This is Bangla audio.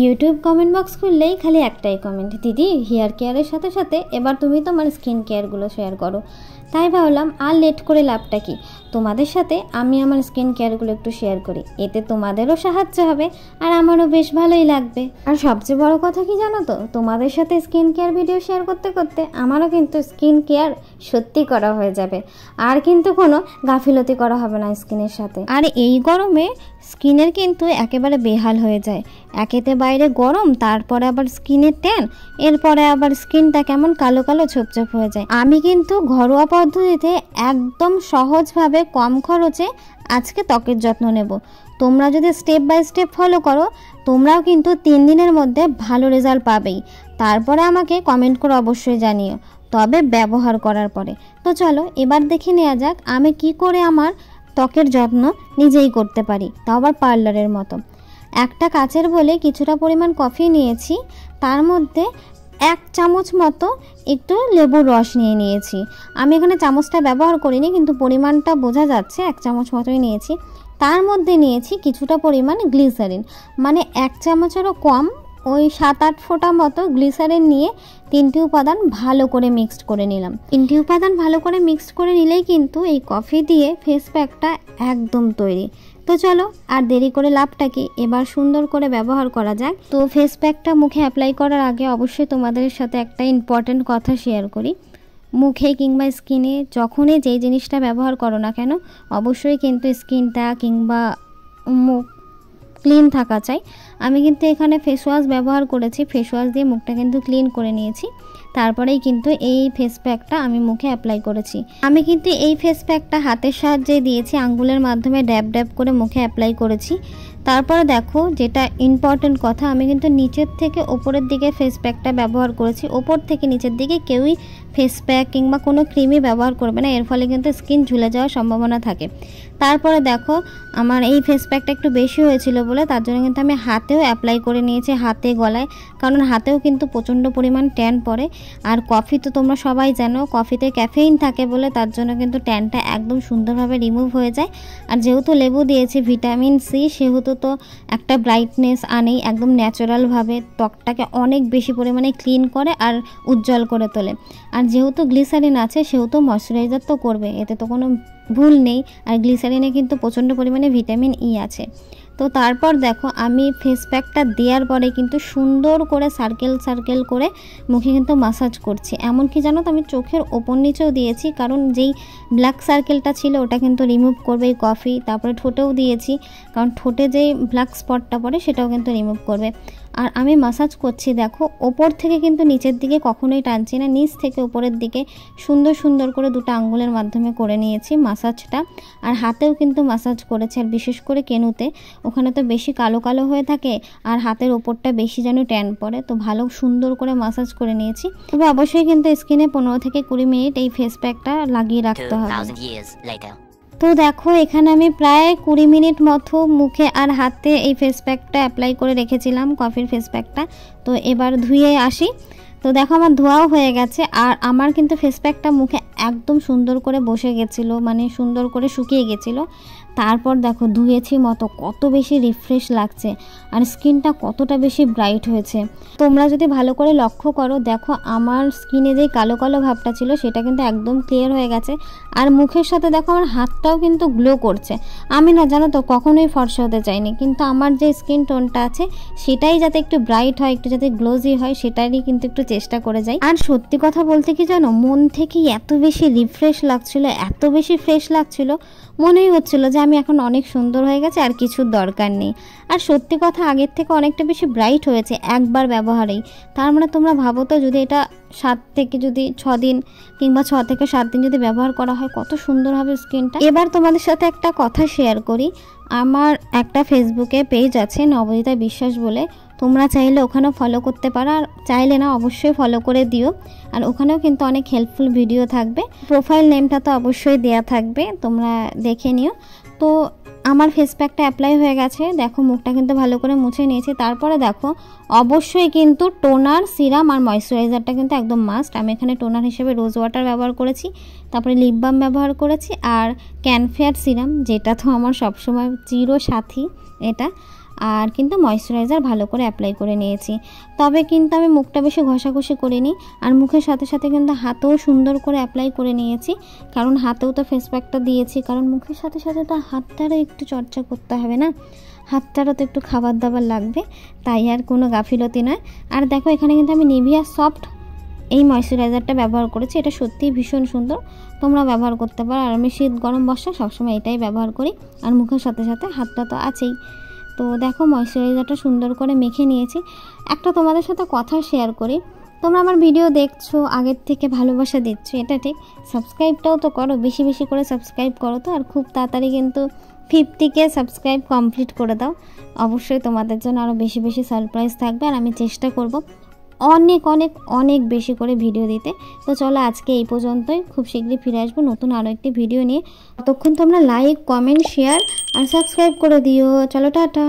ইউটিউব কমেন্ট বক্স খুললেই খালি একটাই কমেন্ট, দিদি হেয়ার কেয়ারের সাথে সাথে এবার তুমি তোমার স্কিন কেয়ারগুলো শেয়ার করো। তাই ভাবলাম আর লেট করে লাভটা কি, তোমাদের সাথে আমি আমার স্কিন কেয়ারগুলো একটু শেয়ার করি, এতে তোমাদেরও সাহায্য হবে আর আমারও বেশ ভালোই লাগবে। আর সবচেয়ে বড় কথা কি জানো তো, তোমাদের সাথে স্কিন কেয়ার ভিডিও শেয়ার করতে করতে আমারও কিন্তু স্কিন কেয়ার সত্যি করা হয়ে যাবে, আর কিন্তু কোনো গাফিলতি করা হবে না স্কিনের সাথে। আর এই গরমে স্কিনের কিন্তু একেবারে বেহাল হয়ে যায়, একেতে বাইরে গরম, তারপরে আবার স্কিনের ট্যান, এরপরে আবার স্কিনটা কেমন কালো কালো ছোপছোপ হয়ে যায়। আমি কিন্তু ঘরোয়া পদ্ধতিতে একদম সহজভাবে কম খরচে আজকে ত্বকের যত্ন নেব। তোমরা যদি স্টেপ বাই স্টেপ ফলো করো, তোমরাও কিন্তু 3 দিনের মধ্যে ভালো রেজাল্ট পাবেই। তারপরে আমাকে কমেন্ট করে অবশ্যই জানিও, তবে ব্যবহার করার পরে। তো চলো এবার দেখে নেওয়া যাক আমি কি করে আমার ত্বকের যত্ন নিজেই করতে পারি, তাও আবার পার্লারের মতো। একটা কাচের বলে কিছুটা পরিমাণ কফি নিয়েছি, তার মধ্যে 1 চামচ মতো একটু লেবুর রস নিয়ে নিয়েছি। আমি এখানে চামচটা ব্যবহার করিনি, কিন্তু পরিমাণটা বোঝা যাচ্ছে 1 চামচ মতোই নিয়েছি। তার মধ্যে নিয়েছি কিছুটা পরিমাণ গ্লিসারিন, মানে 1 চামচেরও কম, ওই 7-8 ফোঁটা মতো গ্লিসারিন নিয়ে 3টি উপাদান ভালো করে মিক্সড করে নিলাম। 3টি উপাদান ভালো করে মিক্সড করে নিলেই কিন্তু এই কফি দিয়ে ফেস প্যাকটা একদম তৈরি। তো চলো আর দেরি করে লাভটা কি, এবার সুন্দর করে ব্যবহার করা যাক। তো ফেস প্যাকটা মুখে অ্যাপ্লাই করার আগে অবশ্যই তোমাদের সাথে একটা ইম্পর্টেন্ট কথা শেয়ার করি। মুখে কিংবা স্কিনে যখনই যেই জিনিসটা ব্যবহার করো না কেন, অবশ্যই কিন্তু স্কিনটা কিংবা মুখ ক্লিন থাকা চাই। আমি কিন্তু এখানে ফেস ওয়াশ ব্যবহার করেছি, ফেস ওয়াশ দিয়ে মুখটা কিন্তু ক্লিন করে নিয়েছি, তারপরেই কিন্তু এই ফেস প্যাকটা আমি মুখে অ্যাপ্লাই করেছি। আমি কিন্তু এই ফেস প্যাকটা হাতের সাহায্যে দিয়েছি, আঙ্গুলের মাধ্যমে ড্যাব ড্যাব করে মুখে অ্যাপ্লাই করেছি। তারপরে দেখো যেটা ইম্পর্টেন্ট কথা, আমি কিন্তু নিচের থেকে ওপরের দিকে ফেস প্যাকটা ব্যবহার করেছি। ওপর থেকে নিচের দিকে কেউই ফেস প্যাক কিংবা কোনো ক্রিমই ব্যবহার করবে না, এর ফলে কিন্তু স্কিন ঝুলে যাওয়ার সম্ভাবনা থাকে। তারপরে দেখো আমার এই ফেস প্যাকটা একটু বেশি হয়েছিল বলে তার জন্য কিন্তু আমি হাতেও অ্যাপ্লাই করে নিয়েছি, হাতে গলায়, কারণ হাতেও কিন্তু প্রচণ্ড পরিমাণ ট্যান পড়ে। আর কফি তো তোমরা সবাই জানো, কফিতে ক্যাফেইন থাকে বলে তার জন্য কিন্তু ট্যানটা একদম সুন্দরভাবে রিমুভ হয়ে যায়। আর যেহেতু লেবু দিয়েছি ভিটামিন সি, সেহেতু তো একটা ব্রাইটনেস আনেই, একদম ন্যাচারালভাবে ত্বকটাকে অনেক বেশি পরিমাণে ক্লিন করে আর উজ্জ্বল করে তোলে। আর যেহেতু গ্লিসারিন আছে সেহেতু ময়শ্চারাইজার তো করবে, এতে তো কোনো ভুল নেই। আর গ্লিসারিনে কিন্তু প্রচণ্ড পরিমাণে ভিটামিন ই আছে। তো তারপর দেখো আমি ফেস প্যাকটা দেওয়ার পরে কিন্তু সুন্দর করে সার্কেল সার্কেল করে মুখে কিন্তু মাসাজ করছি। এমনকি জানো তো আমি চোখের ওপর নিচেও দিয়েছি, কারণ যেই ব্ল্যাক সার্কেলটা ছিল ওটা কিন্তু রিমুভ করবে এই কফি। তারপরে ঠোঁটেও দিয়েছি, কারণ ঠোঁটে যেই ব্ল্যাক স্পটটা পড়ে সেটাও কিন্তু রিমুভ করবে। আর আমি মাসাজ করছি দেখো, ওপর থেকে কিন্তু নিচের দিকে কখনোই টানছি না, নিচ থেকে উপরের দিকে সুন্দর সুন্দর করে 2টো আঙ্গুলের মাধ্যমে করে নিয়েছি মাসাজটা। আর হাতেও কিন্তু মাসাজ করেছি, আর বিশেষ করে কেনুতে, ওখানে তো বেশি কালো কালো হয়ে থাকে আর হাতের ওপরটা বেশি যেন ট্যান পড়ে, তো ভালো সুন্দর করে মাসাজ করে নিয়েছি। তবে অবশ্যই কিন্তু স্কিনে 15 থেকে 20 মিনিট এই ফেস প্যাকটা লাগিয়ে রাখতে হবে। তো দেখো এখানে আমি প্রায় 20 মিনিট মতো মুখে আর হাতে এই ফেস প্যাকটা অ্যাপ্লাই করে রেখেছিলাম, কফির ফেস প্যাকটা। তো এবার ধুয়ে আসি। তো দেখো আমার ধোয়াও হয়ে গেছে, আর আমার কিন্তু ফেস প্যাকটা মুখে একদম সুন্দর করে বসে গেছিলো, মানে সুন্দর করে শুকিয়ে গেছিলো। তারপর দেখো ধুয়েছি মতো কত বেশি রিফ্রেশ লাগছে, আর স্কিনটা কতটা বেশি ব্রাইট হয়েছে। তোমরা যদি ভালো করে লক্ষ্য করো, দেখো আমার স্কিনে যে কালো কালো ভাবটা ছিল সেটা কিন্তু একদম ক্লিয়ার হয়ে গেছে। আর মুখের সাথে দেখো আমার হাতটাও কিন্তু গ্লো করছে। আমি না জানো তো কখনোই ফর্সা হতে চাইনি, কিন্তু আমার যে স্কিন টোনটা আছে সেটাই যাতে একটু ব্রাইট হয়, একটু যাতে গ্লোজি হয়, সেটারই কিন্তু একটু চেষ্টা করে যাই। আর সত্যি কথা বলতে কি জানো, মন থেকেই এত বেশি রিফ্রেশ লাগছিল, এত বেশি ফ্রেশ লাগছিল, মনেই হচ্ছিল যে আমি এখন অনেক সুন্দর হয়ে গেছে, আর কিছুর দরকার নেই। আর সত্যি কথা আগের থেকে অনেকটা বেশি ব্রাইট হয়েছে একবার ব্যবহারেই। তার মানে তোমরা ভাবো তো, যদি এটা 7 থেকে 6 দিন কিংবা 6 থেকে 7 দিন যদি ব্যবহার করা হয়, কত সুন্দর হবে স্কিনটা। এবার তোমাদের সাথে একটা কথা শেয়ার করি। আমার একটা ফেসবুকে পেজ আছে নবদিতা বিশ্বাস বলে, তোমরা চাইলে ওখানেও ফলো করতে পারো, আর চাইলে না অবশ্যই ফলো করে দিও। আর ওখানেও কিন্তু অনেক হেল্পফুল ভিডিও থাকবে, প্রোফাইল নেমটা তো অবশ্যই দেয়া থাকবে, তোমরা দেখে নিও। তো আমার ফেস প্যাকটা অ্যাপ্লাই হয়ে গেছে, দেখো মুখটা কিন্তু ভালো করে মুছে নিয়েছি। তারপরে দেখো অবশ্যই কিন্তু টোনার, সিরাম আর ময়শ্চারাইজারটা কিন্তু একদম মাস্ট। আমি এখানে টোনার হিসেবে রোজ ওয়াটার ব্যবহার করেছি, তারপরে লিপ বাম ব্যবহার করেছি, আর ক্যানফেয়ার সিরাম, যেটা তো আমার সবসময় চিরসাথী এটা। আর কিন্তু ময়শ্চারাইজার ভালো করে অ্যাপ্লাই করে নিয়েছি। তবে কিন্তু আমি মুখটা বেশি ঘষাঘষি করিনি, আর মুখের সাথে সাথে কিন্তু হাতেও সুন্দর করে অ্যাপ্লাই করে নিয়েছি, কারণ হাতেও তো ফেস প্যাকটা দিয়েছি, কারণ মুখের সাথে সাথে তো হাতটারও একটু চর্চা করতে হবে না, হাতটারও তো একটু খাবার দাবার লাগবে, তাই আর কোনো গাফিলতি নয়। আর দেখো এখানে কিন্তু আমি নিভিয়া সফট এই ময়শ্চারাইজারটা ব্যবহার করেছি, এটা সত্যিই ভীষণ সুন্দর, তোমরা ব্যবহার করতে পারো। আর আমি শীত গরম বর্ষা সবসময় এটাই ব্যবহার করি, আর মুখের সাথে সাথে হাতটা তো আছেই। তো দেখো ময়শ্চারাইজারটা সুন্দর করে মেখে নিয়েছি। একটা তোমাদের সাথে কথা শেয়ার করি, তোমরা আমার ভিডিও দেখছো, আগের থেকে ভালোবাসা দিচ্ছ, এটা ঠিক, সাবস্ক্রাইবটাও তো করো, বেশি বেশি করে সাবস্ক্রাইব করো তো, আর খুব তাড়াতাড়ি কিন্তু 50K সাবস্ক্রাইব কমপ্লিট করে দাও। অবশ্যই তোমাদের জন্য আরও বেশি বেশি সারপ্রাইজ থাকবে, আর আমি চেষ্টা করব অনেক অনেক অনেক বেশি করে ভিডিও দিতে। তো চলো আজকে এই পর্যন্তই, খুব শীঘ্রই ফিরে আসবো নতুন আরও একটি ভিডিও নিয়ে। ততক্ষণ তোমরা লাইক, কমেন্ট, শেয়ার আর সাবস্ক্রাইব করে দিও। চলো টাটা।